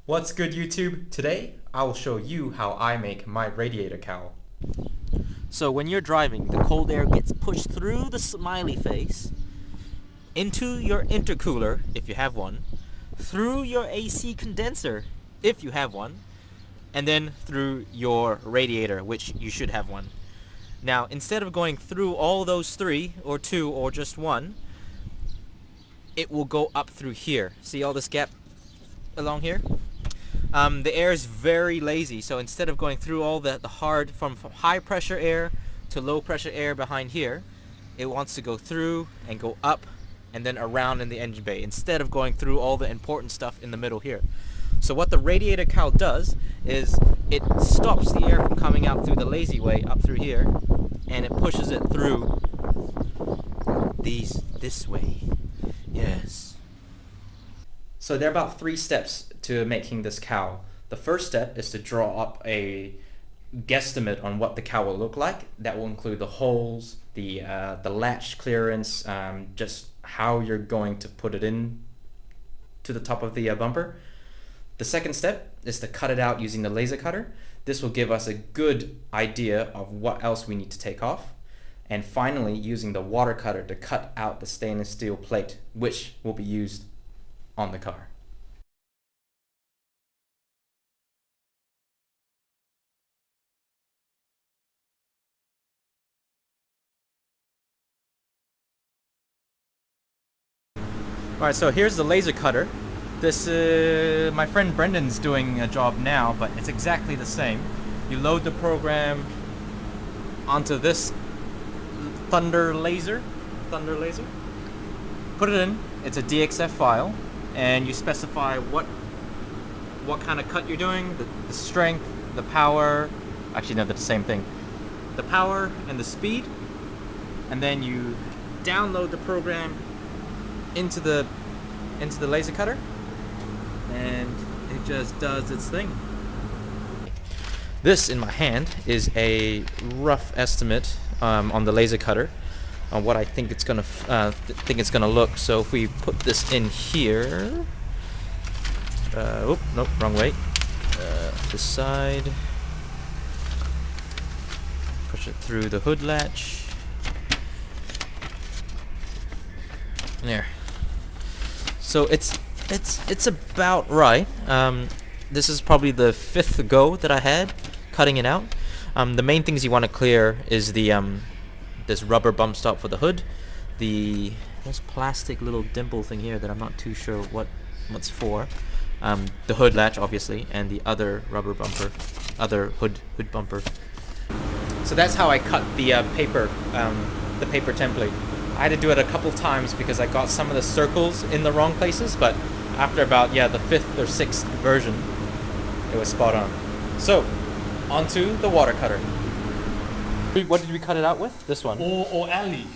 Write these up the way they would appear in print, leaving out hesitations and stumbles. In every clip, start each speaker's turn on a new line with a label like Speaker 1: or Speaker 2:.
Speaker 1: What's good, YouTube? Today I will show you how I make my radiator cowl.
Speaker 2: So when you're driving, the cold air gets pushed through the smiley face, into your intercooler, if you have one, through your AC condenser, if you have one, and then through your radiator, which you should have one. Now, instead of going through all those three, or two, or just one, it will go up through here. See all this gap along here? The air is very lazy, so instead of going through all the hard, from high pressure air to low pressure air behind here, it wants to go through and go up and then around in the engine bay, instead of going through all the important stuff in the middle here. So what the radiator cowl does is it stops the air from coming out through the lazy way up through here, and it pushes it through this way. Yes.
Speaker 1: So there are about 3 steps to making this cowl. The first step is to draw up a guesstimate on what the cowl will look like. That will include the holes, the latch clearance, just how you're going to put it in to the top of the bumper. The second step is to cut it out using the laser cutter. This will give us a good idea of what else we need to take off. And finally, using the water cutter to cut out the stainless steel plate, which will be used on the car. Alright, so here's the laser cutter. This my friend Brendan's doing a job now, but it's exactly the same. You load the program onto this thunder laser, put it in. It's a DXF file, and you specify what kind of cut you're doing, the strength, the power. Actually, no, they're the same thing. The power and the speed, and then you download the program into the laser cutter, and it just does its thing. This in my hand is a rough estimate on the laser cutter on what I think it's gonna look. So if we put this in here, oh nope, wrong way. This side, push it through the hood latch. There. So it's about right. This is probably the 5th go that I had cutting it out. The main things you want to clear is the this rubber bump stop for the hood, this plastic little dimple thing here that I'm not too sure what's for, the hood latch obviously, and the other rubber bumper, other hood bumper. So that's how I cut the paper template. I had to do it a couple times because I got some of the circles in the wrong places, but after about, the 5th or 6th version, it was spot on. So, onto the water cutter. What did we cut it out with? This one.
Speaker 3: Or Ali.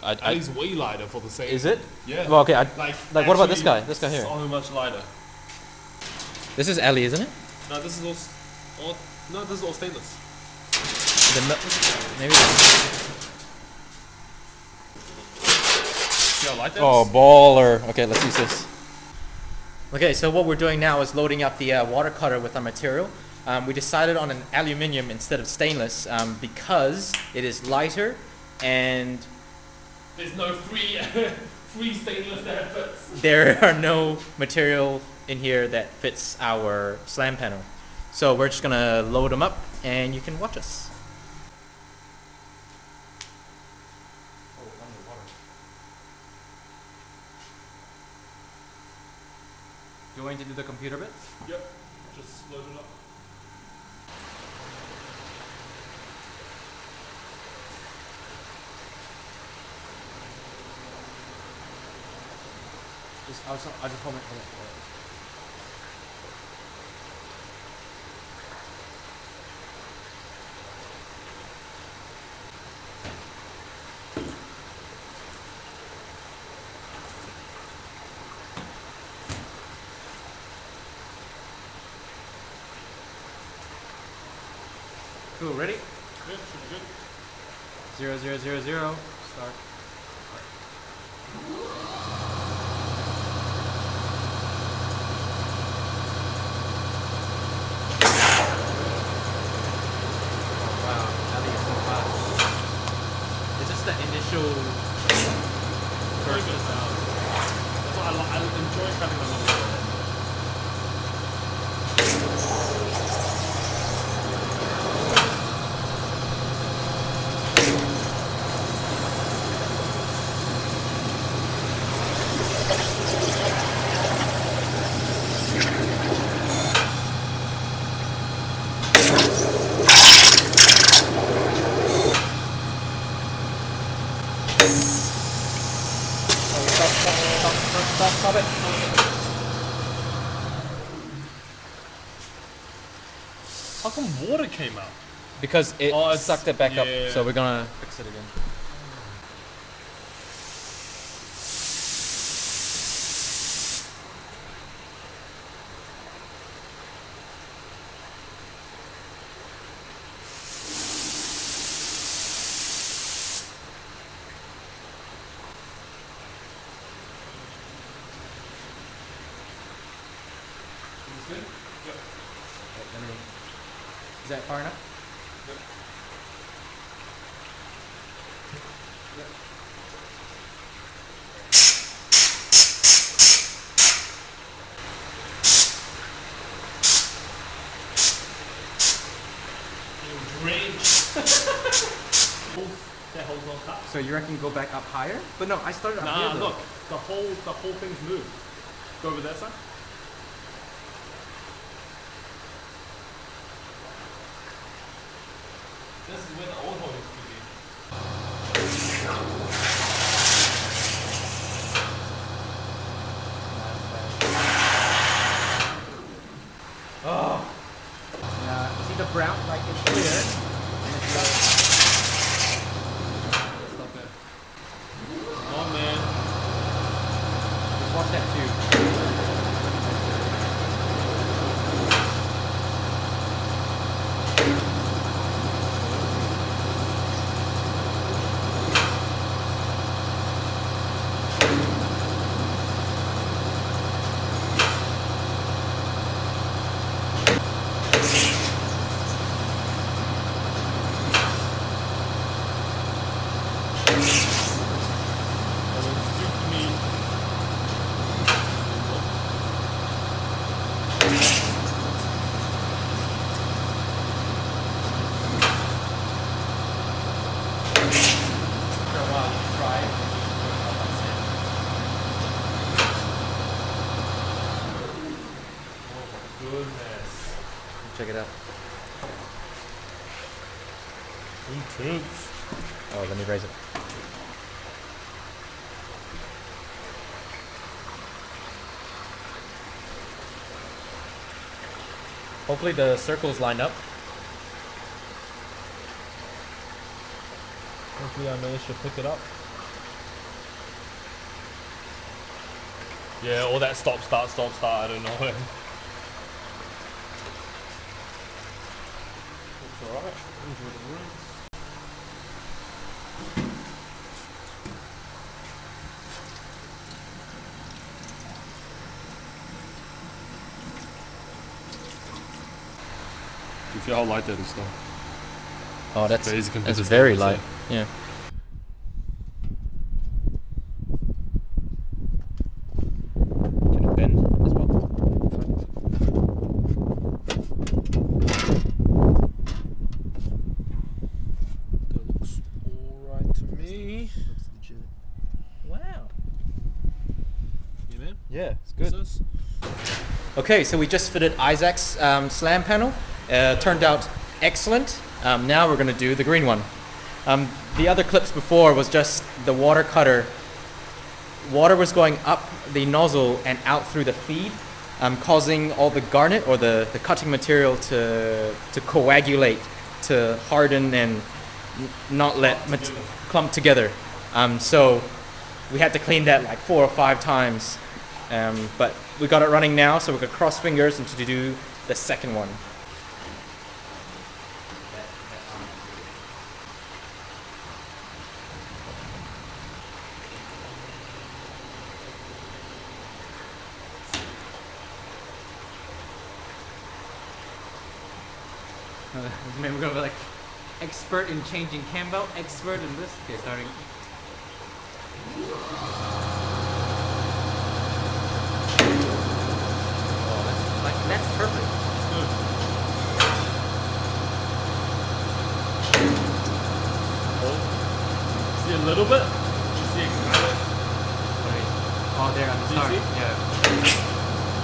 Speaker 3: Ali's way lighter for the same.
Speaker 1: Is it?
Speaker 3: Yeah.
Speaker 1: Well, okay. Like what about this guy? This guy here.
Speaker 3: So much lighter.
Speaker 1: This is Ali, isn't it?
Speaker 3: No, this is all. No, this is all stainless.
Speaker 1: Maybe.
Speaker 3: See how light that
Speaker 1: Oh,
Speaker 3: is?
Speaker 1: baller. Okay, let's use this. Okay, so what we're doing now is loading up the water cutter with our material. We decided on an aluminium instead of stainless because it is lighter, and
Speaker 3: There's no free stainless that fits.
Speaker 1: there are no material in here that fits our slam panel. So we're just gonna load them up and you can watch us. You want to do the computer bit?
Speaker 3: Yep. Just load it up.
Speaker 1: I'll just hold it. Cool, ready?
Speaker 3: Yeah, should be good.
Speaker 1: 0000, start.
Speaker 4: initial
Speaker 3: Very good sound. That's what I enjoy having them on the other end.
Speaker 1: Stop it.
Speaker 3: How come water came out?
Speaker 1: Because it
Speaker 3: Oh, it's-
Speaker 1: sucked it back up,
Speaker 3: yeah.
Speaker 1: so we're gonna fix it again.
Speaker 3: Good? Yep.
Speaker 1: Is that far enough?
Speaker 3: That hole's not cut.
Speaker 4: So you reckon go back up higher? But no, I started up
Speaker 3: Nah,
Speaker 4: here.
Speaker 3: look, the whole thing's moved. Go over there, son. This is where the old hole used to be.
Speaker 4: See the brown, like it's clear. And it's
Speaker 3: Stop it. Come on, man.
Speaker 4: just watch that tube. After a while, you try it.
Speaker 3: Goodness.
Speaker 1: Check it out.
Speaker 3: Intense.
Speaker 1: Oh, let me raise it. Hopefully the circles line up.
Speaker 3: Hopefully I managed to pick it up. Yeah, all that stop, start, I don't know. It's alright. Enjoy the room. You feel how light that is though?
Speaker 1: Oh, that's
Speaker 3: Basic and business
Speaker 1: very
Speaker 3: standards,
Speaker 1: light. Yeah. Can it bend as well?
Speaker 3: That looks alright to me.
Speaker 4: Looks legit.
Speaker 1: Wow.
Speaker 3: Yeah, man.
Speaker 1: Yeah, it's good.
Speaker 3: This is-
Speaker 1: Okay, so we just fitted Isaac's slam panel. Turned out excellent. Now we're going to do the green one. The other clips before was just the water cutter. Water was going up the nozzle and out through the feed, causing all the garnet or the cutting material to coagulate, to harden and not let clump together. So we had to clean that like 4 or 5 times. But we got it running now, so we're going to cross fingers and to do the second one.
Speaker 4: Maybe we're gonna be like expert in changing cam belt, expert in this. Okay, starting. That's perfect.
Speaker 3: It's good. Oh. See a little bit? You see it kind of.
Speaker 4: Wait. Oh, there on the
Speaker 3: Do you
Speaker 4: start.
Speaker 3: see?
Speaker 4: Yeah.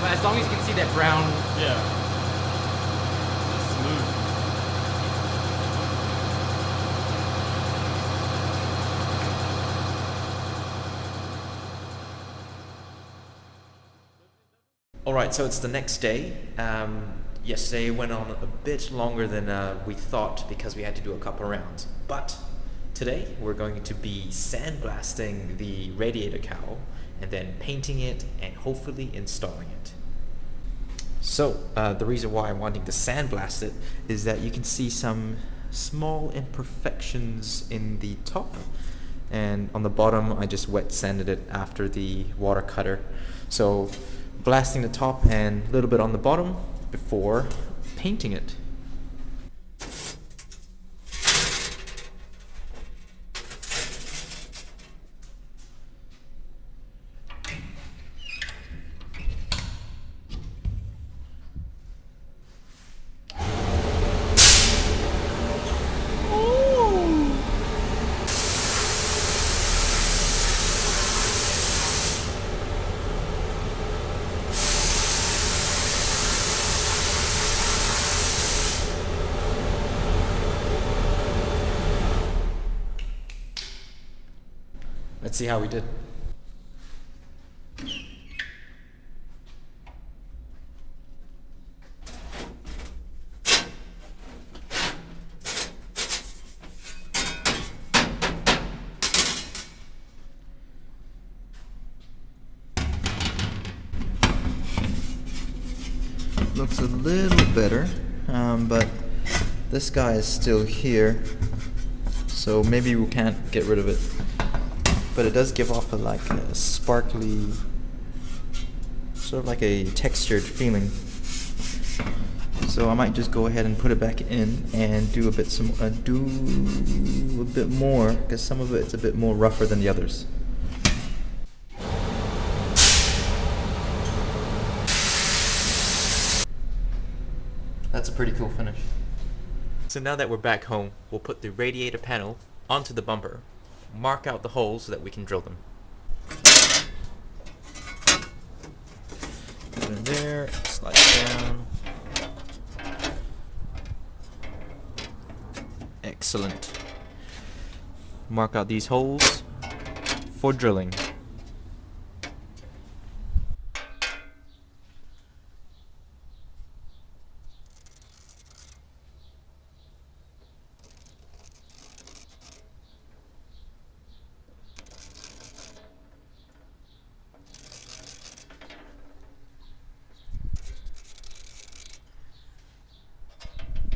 Speaker 4: But as long as you can see that brown.
Speaker 3: Yeah. It's smooth.
Speaker 1: Alright, so it's the next day. Yesterday went on a bit longer than we thought because we had to do a couple rounds. But today we're going to be sandblasting the radiator cowl and then painting it and hopefully installing it. So the reason why I'm wanting to sandblast it is that you can see some small imperfections in the top, and on the bottom I just wet sanded it after the water cutter. So blasting the top and a little bit on the bottom before painting it. Let's see how we did. Looks a little better, but this guy is still here, so maybe we can't get rid of it. But it does give off a sparkly, sort of like a textured feeling. So I might just go ahead and put it back in and do a bit more, because some of it's a bit more rougher than the others. That's a pretty cool finish. So now that we're back home, we'll put the radiator panel onto the bumper. Mark out the holes so that we can drill them. Put it in there, slide it down. Excellent. Mark out these holes for drilling.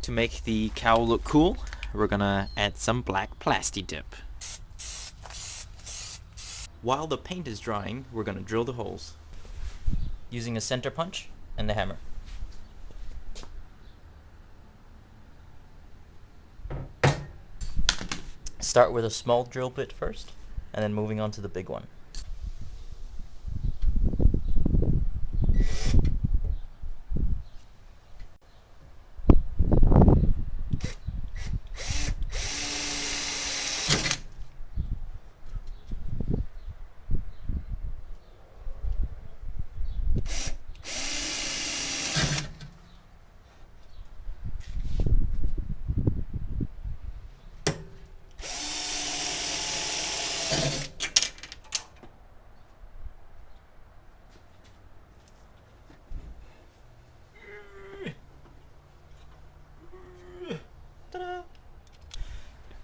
Speaker 1: To make the cowl look cool, we're gonna add some black plasti dip. While the paint is drying, we're gonna drill the holes using a center punch and the hammer. Start with a small drill bit first, and then moving on to the big one.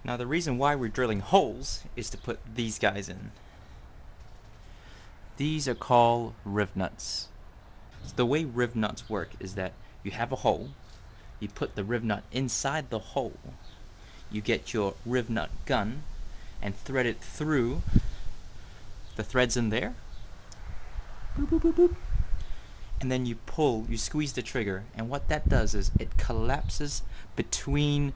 Speaker 1: Now the reason why we're drilling holes is to put these guys in. These are called riv nuts. So the way riv nuts work is that you have a hole, you put the riv nut inside the hole, you get your riv nut gun and thread it through the threads in there, boop, boop, boop, boop. And then you pull, you squeeze the trigger, and what that does is it collapses between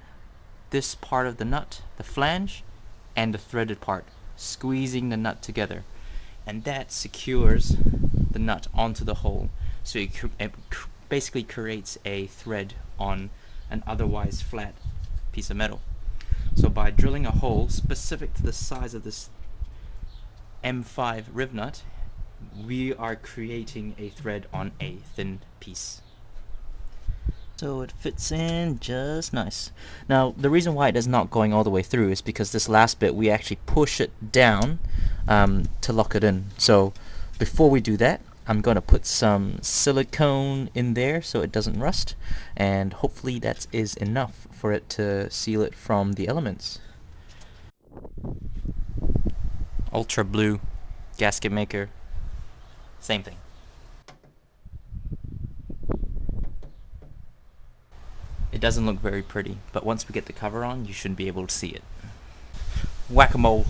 Speaker 1: this part of the nut, the flange, and the threaded part.
Speaker 2: squeezing the nut together, and that secures the nut onto the hole, so it basically creates a thread on an otherwise flat piece of metal. So by drilling a hole specific to the size of this M5 riv nut, we are creating a thread on a thin piece. So it fits in just nice. Now the reason why it is not going all the way through is because this last bit we actually push it down to lock it in. So before we do that, I'm going to put some silicone in there so it doesn't rust, and hopefully that is enough for it to seal it from the elements. Ultra blue gasket maker, same thing. It doesn't look very pretty, but once we get the cover on, you should be able to see it. Whack-a-mole.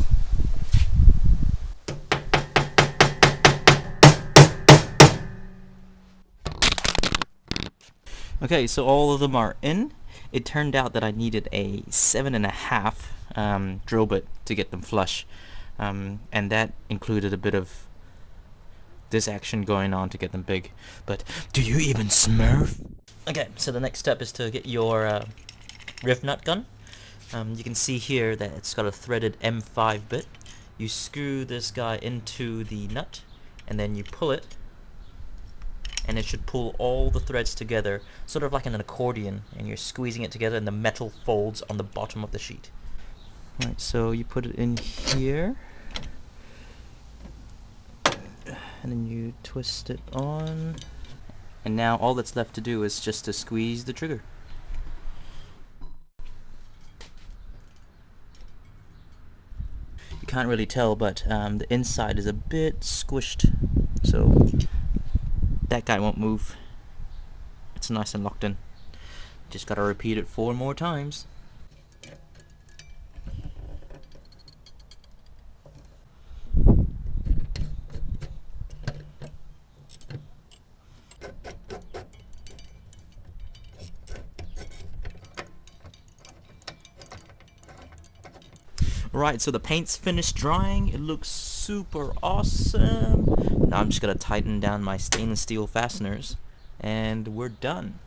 Speaker 2: Okay, so all of them are in. It turned out that I needed a 7.5 drill bit to get them flush, and that included a bit of this action going on to get them big. But do you even smurf? Okay, so the next step is to get your riv nut gun. You can see here that it's got a threaded M5 bit. You screw this guy into the nut, and then you pull it, and it should pull all the threads together, sort of like in an accordion, and you're squeezing it together and the metal folds on the bottom of the sheet. Right, so you put it in here, and then you twist it on, and now all that's left to do is just to squeeze the trigger. You can't really tell, but the inside is a bit squished, so that guy won't move. It's nice and locked in. Just gotta repeat it 4 more times. Right, so the paint's finished drying. It looks super awesome. Now I'm just gonna tighten down my stainless steel fasteners, and we're done.